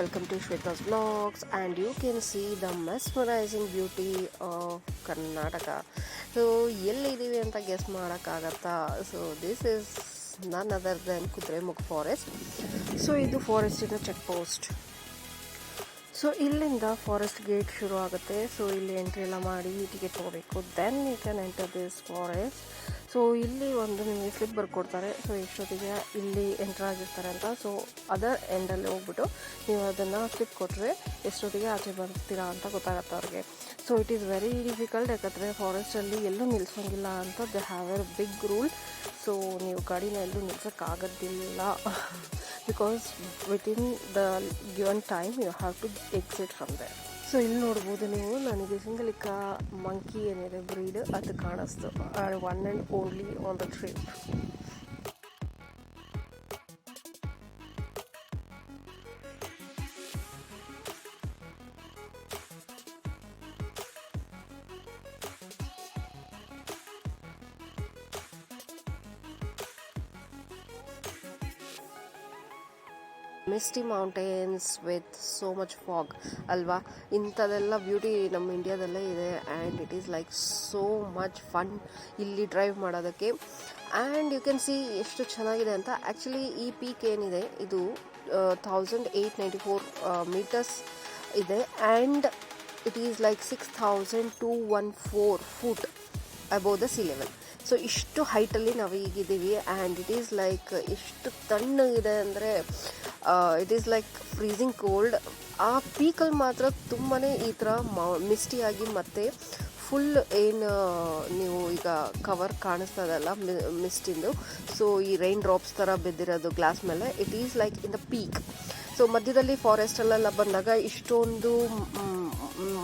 welcome to Shweta's Vlogs, and you can see the mesmerizing beauty of Karnataka. So ಎಲ್ಲಿದ್ದೀವಿ ಅಂತ guess ಮಾಡೋಕ್ಕಾಗತ್ತಾ? So this is none other than Kudremukh forest. So ಇದು ಫಾರೆಸ್ಟಿನ check post. So ಇಲ್ಲಿಂದ forest gate ಶುರು ಆಗುತ್ತೆ. So ಇಲ್ಲಿ entry ಎಲ್ಲ ಮಾಡಿ ಟಿಕೆಟ್ ತೊಗೋಬೇಕು, then you can enter this forest. So ಇಲ್ಲಿ ಒಂದು ನಿಮಗೆ ಸ್ಲಿಪ್ ಬರ್ಕೊಡ್ತಾರೆ. ಸೊ ಎಷ್ಟೊತ್ತಿಗೆ ಇಲ್ಲಿ ಎಂಟ್ರ್ ಆಗಿರ್ತಾರೆ ಅಂತ. ಸೊ ಅದರ್ ಎಂಡಲ್ಲಿ ಹೋಗ್ಬಿಟ್ಟು ನೀವು ಅದನ್ನು ಸ್ಲಿಪ್ ಕೊಟ್ಟರೆ ಎಷ್ಟೊತ್ತಿಗೆ ಆಚೆ ಬರ್ತೀರಾ ಅಂತ ಗೊತ್ತಾಗುತ್ತೆ ಅವ್ರಿಗೆ. So it is very difficult, ಯಾಕಂದರೆ ಫಾರೆಸ್ಟಲ್ಲಿ ಎಲ್ಲೂ ನಿಲ್ಲಿಸೋಂಗಿಲ್ಲ ಅಂತ they have a big rule. So ನೀವು ಗಾಡಿನ ಎಲ್ಲೂ ನಿಲ್ಸೋಕ್ಕಾಗೋದಿಲ್ಲ, because within the given time you have to exit from there. So ಇಲ್ಲಿ ನೋಡ್ಬೋದು ನೀವು, ನನಗೆ ಸಿಂಗಲಿಕಾ ಮಂಕಿ ಏನಿದೆ ಬ್ರೀಡ್ ಅದು ಕಾಣಿಸ್ತು. One and only on the trip. Misty mountains with so much fog ಅಲ್ವಾ. ಇಂಥದ್ದೆಲ್ಲ ಬ್ಯೂಟಿ ನಮ್ಮ ಇಂಡಿಯಾದಲ್ಲೇ ಇದೆ. And it is like so much fun ಇಲ್ಲಿ ಡ್ರೈವ್ ಮಾಡೋದಕ್ಕೆ. ಆ್ಯಂಡ್ ಯು ಕ್ಯಾನ್ ಸಿ ಎಷ್ಟು ಚೆನ್ನಾಗಿದೆ ಅಂತ. ಆ್ಯಕ್ಚುಲಿ ಈ ಪೀಕ್ ಏನಿದೆ ಇದು 1894 ಮೀಟರ್ಸ್ ಇದೆ. And it is like 6214 foot above the C level. So ಇಷ್ಟು ಹೈಟಲ್ಲಿ ನಾವು ಈಗಿದ್ದೀವಿ. ಆ್ಯಂಡ್ ಇಟ್ ಈಸ್ ಲೈಕ್ ಎಷ್ಟು ತಣ್ಣಗಿದೆ ಅಂದರೆ it is like freezing cold. ಆ ಪೀಕಲ್ಲಿ ಮಾತ್ರ ತುಂಬಾ ಈ ಥರ ಮಿಸ್ಟಿಯಾಗಿ ಮತ್ತು ಫುಲ್ ಏನು ನೀವು ಈಗ ಕವರ್ ಕಾಣಿಸ್ತದಲ್ಲ ಮಿಸ್ಟಿಂದು, ಸೊ ಈ ರೈನ್ ಡ್ರಾಪ್ಸ್ ಥರ ಬಿದ್ದಿರೋದು ಗ್ಲಾಸ್ ಮೇಲೆ, it is like in the peak. So ಮಧ್ಯದಲ್ಲಿ ಫಾರೆಸ್ಟಲ್ಲೆಲ್ಲ ಬಂದಾಗ ಇಷ್ಟೊಂದು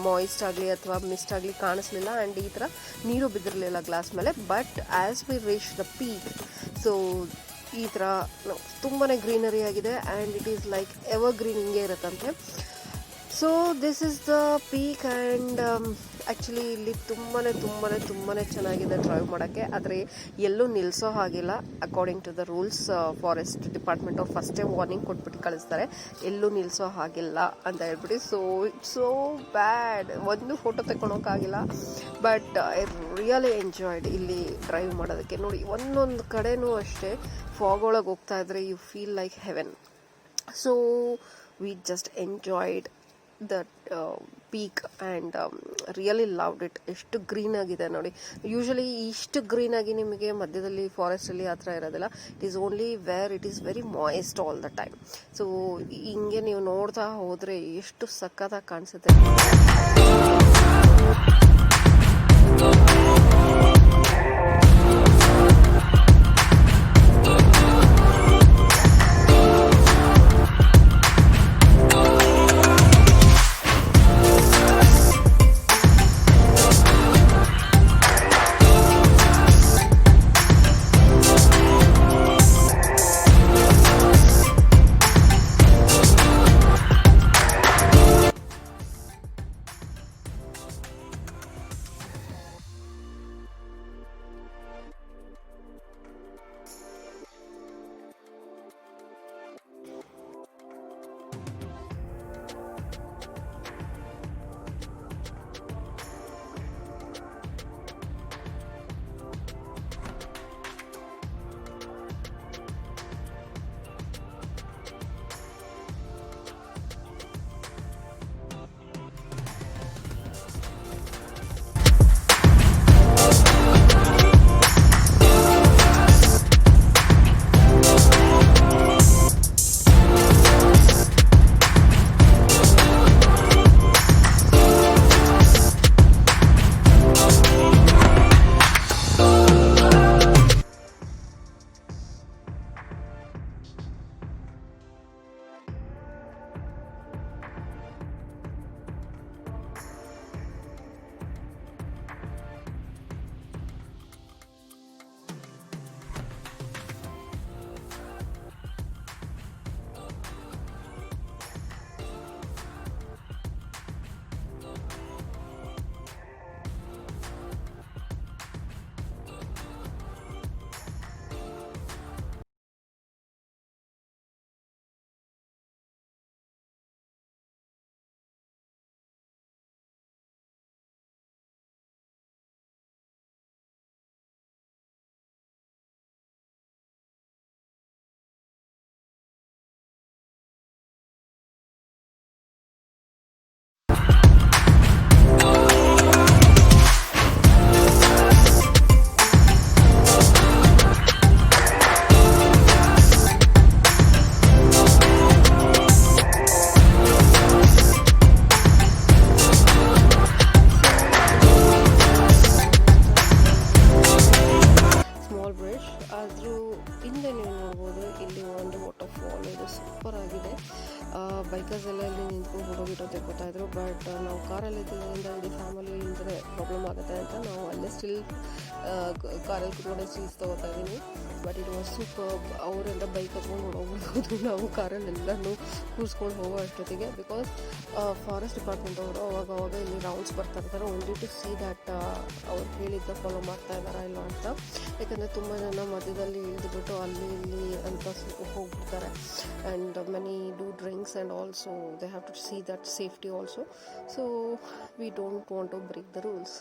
ಮಾಯಿಸ್ಟ್ ಆಗಲಿ ಅಥವಾ ಮಿಸ್ಟ್ ಆಗಲಿ ಕಾಣಿಸ್ಲಿಲ್ಲ. ಆ್ಯಂಡ್ ಈ ಥರ ನೀರು ಬಿದ್ದಿರಲಿಲ್ಲ ಗ್ಲಾಸ್ ಮೇಲೆ. But as we reach the peak, so ಈ ಥರ ತುಂಬಾ ಗ್ರೀನರಿ ಆಗಿದೆ. And it is like evergreen ಹಿಂಗೆ ಇರುತ್ತಂತೆ. So this is the peak. And actually ಇಲ್ಲಿ ತುಂಬಾ ಚೆನ್ನಾಗಿದೆ ಡ್ರೈವ್ ಮಾಡೋಕ್ಕೆ. ಆದರೆ ಎಲ್ಲೂ ನಿಲ್ಲಿಸೋ ಹಾಗಿಲ್ಲ. According to the rules forest department ಅವ್ರು ಫಸ್ಟೇ ವಾರ್ನಿಂಗ್ ಕೊಟ್ಬಿಟ್ಟು ಕಳಿಸ್ತಾರೆ, ಎಲ್ಲೂ ನಿಲ್ಲಿಸೋ ಹಾಗಿಲ್ಲ ಅಂತ ಹೇಳ್ಬಿಟ್ಟು. ಸೊ ಇಟ್ಸ್ ಸೋ ಬ್ಯಾಡ್, ಒಂದು ಫೋಟೋ ತೆಕ್ಕೊಳೋಕ್ಕಾಗಿಲ್ಲ. ಬಟ್ ಐ ರಿಯಲಿ ಎಂಜಾಯ್ಡ್ ಇಲ್ಲಿ ಡ್ರೈವ್ ಮಾಡೋದಕ್ಕೆ. ನೋಡಿ, ಒಂದೊಂದು ಕಡೆನೂ ಅಷ್ಟೇ ಫಾಗ್ ಒಳಗೆ ಹೋಗ್ತಾ ಇದ್ರೆ you feel like heaven. So we just enjoyed that peak and really loved it. ಎಷ್ಟು ಗ್ರೀನ್ ಆಗಿದೆ ನೋಡಿ. ಯೂಶಲಿ ಇಷ್ಟು ಗ್ರೀನಾಗಿ ನಿಮಗೆ ಮಧ್ಯದಲ್ಲಿ ಫಾರೆಸ್ಟಲ್ಲಿ ಆ ಥರ ಇರೋದಿಲ್ಲ. It is only where it is very moist all the time. So ಹಿಂಗೆ ನೀವು ನೋಡ್ತಾ ಹೋದರೆ ಎಷ್ಟು ಸಖತ್ತಾಗಿ ಕಾಣಿಸುತ್ತೆ. ವೀಡಿಯೋ ತೆಕ್ಕೋತಾಯಿದ್ರು. ಬಟ್ ನಾವು ಕಾರಲ್ಲಿ ಇದ್ದಿದ್ದರಿಂದ ಇಡೀ ಫ್ಯಾಮಿಲಿ ಅಂದರೆ ಪ್ರಾಬ್ಲಮ್ ಆಗುತ್ತೆ ಅಂತ ನಾವು ಅಲ್ಲೇ ಸ್ಟಿಲ್ ಕಾರಲ್ಲಿ ಕೂತ್ಕೊಂಡೆ ಸ್ಟಿಲ್ಸ್ ತೊಗೋತಾ ಇದ್ದೀನಿ. But it was super. ಅವರೆಲ್ಲ ಬೈಕ್ ಹತ್ಕೊಂಡು ಹೋಗ್ಬೋದು, ನಾವು ಕಾರಲ್ಲೆಲ್ಲನೂ ಕೂರಿಸ್ಕೊಂಡು ಹೋಗೋ ಅಷ್ಟೊತ್ತಿಗೆ. ಬಿಕಾಸ್ ಫಾರೆಸ್ಟ್ ಡಿಪಾರ್ಟ್ಮೆಂಟ್ ಅವರು ಅವಾಗ ಇಲ್ಲಿ ರೌಂಡ್ಸ್ ಬರ್ತಾ ಇರ್ತಾರೆ, ಓನ್ಲಿ ಟು ಸಿ ದ್ಯಾಟ್ ಅವ್ರು ಹೇಳಿದ್ದ ಫಾಲೋ ಮಾಡ್ತಾ ಇದ್ದಾರಾ ಇಲ್ಲ ಅಂತ. ಯಾಕಂದರೆ ತುಂಬ ಜನ ಮಧ್ಯದಲ್ಲಿ ಇಳಿದುಬಿಟ್ಟು ಅಲ್ಲಿ ಇಲ್ಲಿ ಅಂತ ಹೋಗ್ಬಿಡ್ತಾರೆ. And many do drinks and also they have to see that safety also. So we don't want to break the rules.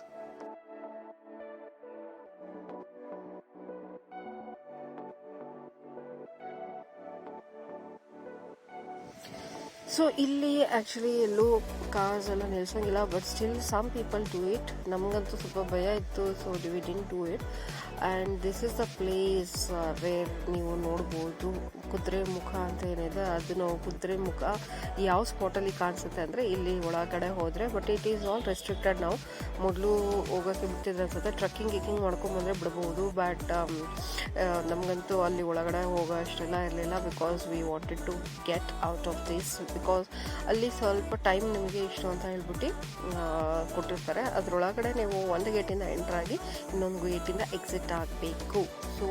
So ಇಲ್ಲಿ ಆ್ಯಕ್ಚುಲಿ ಎಲ್ಲೂ ಕಾರ್ಸ್ ಎಲ್ಲ ನಿಲ್ಸೋಂಗಿಲ್ಲ, but still some people do it. ನಮಗಂತೂ ಸ್ವಲ್ಪ ಭಯ ಇತ್ತು, so we didn't do it. And this is the place where ನೀವು ನೋಡ್ಬೋದು ಕುದುರೆ ಮುಖ ಅಂತ ಏನಿದೆ, ಅದು ನಾವು ಕುದುರೆ ಮುಖ ಯಾವ ಸ್ಪಾಟಲ್ಲಿ ಕಾಣಿಸುತ್ತೆ ಅಂದರೆ ಇಲ್ಲಿ ಒಳಗಡೆ ಹೋದರೆ. But it is all restricted. ನಾವು ಮೊದಲು ಹೋಗೋಕ್ಕೆ ಬಿಟ್ಟಿದ್ರೆ ಅನ್ಸುತ್ತೆ, ಟ್ರಕ್ಕಿಂಗ್ ಮಾಡ್ಕೊಂಬಂದರೆ ಬಿಡ್ಬೋದು. ಬಟ್ ನಮಗಂತೂ ಅಲ್ಲಿ ಒಳಗಡೆ ಹೋಗೋ ಅಷ್ಟೆಲ್ಲ ಇರಲಿಲ್ಲ, because we wanted to get out of this. Because ಅಲ್ಲಿ ಸ್ವಲ್ಪ ಟೈಮ್ ನಿಮಗೆ ಇಷ್ಟು ಅಂತ ಹೇಳ್ಬಿಟ್ಟು ಕೊಟ್ಟಿರ್ತಾರೆ. ಅದರೊಳಗಡೆ ನೀವು ಒಂದು ಗೇಟಿಂದ ಎಂಟರ್ ಆಗಿ ಇನ್ನೊಂದು ಗೇಟಿಂದ ಎಕ್ಸಿಟ್ ಆಗಬೇಕು. So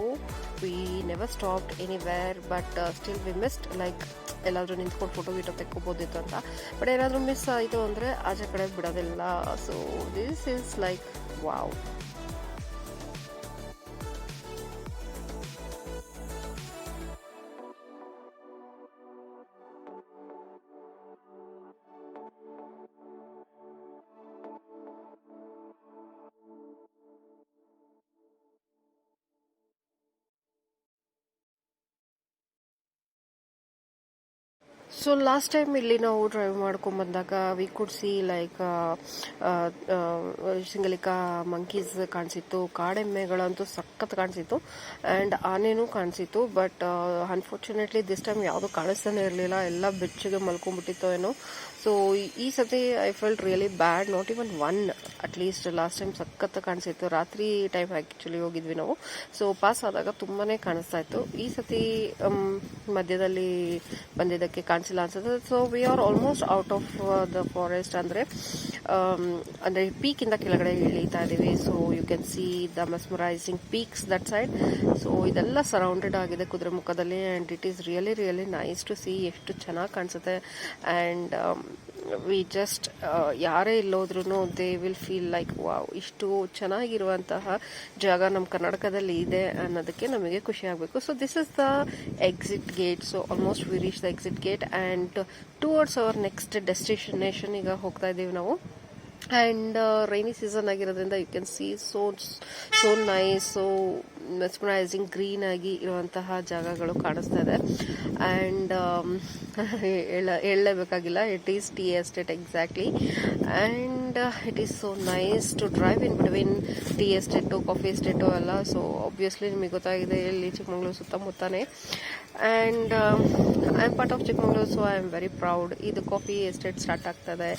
we never stopped anywhere, but still we missed. Like ಎಲ್ಲಾದರೂ ನಿಂತ್ಕೊಂಡು ಫೋಟೋ ತೆಕ್ಕೋಬೋದಿತ್ತು ಅಂತ. ಬಟ್ ಏನಾದರೂ ಮಿಸ್ ಆಯಿತು ಅಂದರೆ ಆಚೆ ಕಡೆ ಬಿಡೋದಿಲ್ಲ. So this is like wow. So last time ಇಲ್ಲಿ ನಾವು ಡ್ರೈವ್ ಮಾಡ್ಕೊಂಬಂದಾಗ ವಿ ಕುಡ್ ಸಿ ಲೈಕ್ ಸಿಂಗಲಿಕಾ ಮಂಕೀಸ್ ಕಾಣಿಸಿತ್ತು, ಕಾಡೆಮ್ಮೆಗಳಂತೂ ಸಖತ್ ಕಾಣಿಸಿತ್ತು, ಆ್ಯಂಡ್ ಆನೆನೂ ಕಾಣಿಸಿತ್ತು. ಬಟ್ ಅನ್ಫಾರ್ಚುನೇಟ್ಲಿ ದಿಸ್ ಟೈಮ್ ಯಾವುದು ಕಾಣಿಸ್ತಾನೆ ಇರಲಿಲ್ಲ, ಎಲ್ಲ ಬೆಚ್ಚಗೆ ಮಲ್ಕೊಂಡ್ಬಿಟ್ಟಿತ್ತು ಏನೋ. ಸೊ ಈ ಸತಿ I felt really bad. Not even one. At least last time ಸಖತ್ ಕಾಣಿಸಿತ್ತು. ರಾತ್ರಿ ಟೈಮ್ ಆ್ಯಕ್ಚುಲಿ ಹೋಗಿದ್ವಿ ನಾವು. ಸೊ ಪಾಸ್ ಆದಾಗ ತುಂಬಾ ಕಾಣಿಸ್ತಾ ಇತ್ತು. ಈ ಸತಿ ಮಧ್ಯದಲ್ಲಿ ಬಂದಿದ್ದಕ್ಕೆ ಕಾಣಿಸಿಲ್ಲ ಅನ್ಸುತ್ತೆ. So we are almost out of the forest. ಅಂದರೆ ಪೀಕಿಂದ ಕೆಳಗಡೆ ಇಳಿತಾ ಇದ್ದೀವಿ. So you can see the mesmerising peaks that side. So ಇದೆಲ್ಲ ಸರೌಂಡೆಡ್ ಆಗಿದೆ ಕುದುರೆ ಮುಖದಲ್ಲಿ, and it is really nice to see. ಎಷ್ಟು ಚೆನ್ನಾಗಿ ಕಾಣಿಸುತ್ತೆ. ಆ್ಯಂಡ್ ವಿ ಜಸ್ಟ್ ಯಾರೇ ಇಲ್ಲೋದ್ರೂ they will feel like wow, ಇಷ್ಟು ಚೆನ್ನಾಗಿರುವಂತಹ ಜಾಗ ನಮ್ಮ ಕರ್ನಾಟಕದಲ್ಲಿ ಇದೆ ಅನ್ನೋದಕ್ಕೆ ನಮಗೆ ಖುಷಿ ಆಗಬೇಕು. So this is the exit gate. So almost we reach the exit gate and towards our next destination ಈಗ ಹೋಗ್ತಾ ಇದ್ದೀವಿ ನಾವು. ಆ್ಯಂಡ್ ರೈನಿ ಸೀಸನ್ ಆಗಿರೋದ್ರಿಂದ you can see so nice, so mesmerising green ಆಗಿ ಇರುವಂತಹ ಜಾಗಗಳು ಕಾಣಿಸ್ತಾ ಇದೆ. ಆ್ಯಂಡ್ ಹೇಳಲೇಬೇಕಾಗಿಲ್ಲ, it is tea estate exactly. And it is so nice to drive in between tea estate, coffee estate ಎಲ್ಲ. ಸೊ ಆಬ್ವಿಯಸ್ಲಿ ನಿಮಗೆ ಗೊತ್ತಾಗಿದೆ ಇಲ್ಲಿ Chikkamagaluru ಸುತ್ತಮುತ್ತನೇ. And I am part of Chikkamagaluru, so I am very proud. ಇದು coffee estate start ಆಗ್ತದೆ.